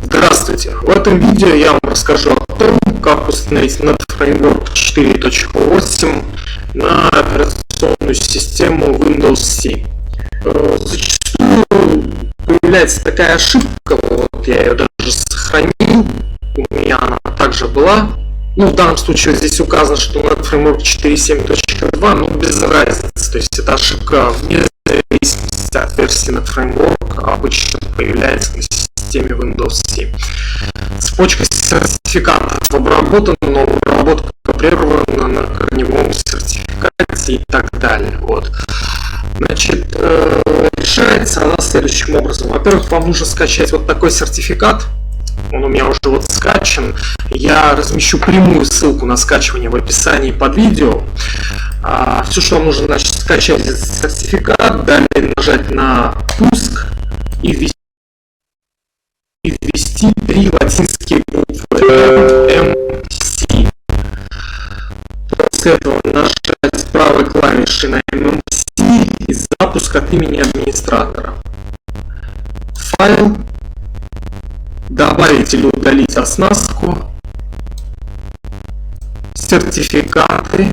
Здравствуйте! В этом видео я вам расскажу о том, как установить NetFramework 4.8 на операционную систему Windows 7. Зачастую появляется такая ошибка, вот я ее даже сохранил, у меня она также была. В данном случае здесь указано, что NetFramework 4.7.2, но без разницы, то есть эта ошибка вне зависимости от версии NetFramework обычно появляется на системе Windows 7. Цепочка сертификатов обработана, но обработка прервана на корневом сертификате и так далее. Значит, решается она следующим образом. Во-первых, вам нужно скачать вот такой сертификат. Он у меня уже скачан. Я размещу прямую ссылку на скачивание в описании под видео. Все, что вам нужно, значит, скачать этот сертификат, далее нажать на «Пуск» и ввести 3 латинские буквы MMC. После этого нажать правой клавишей на MMC и запуск от имени администратора. Файл. Добавить или удалить оснастку. Сертификаты.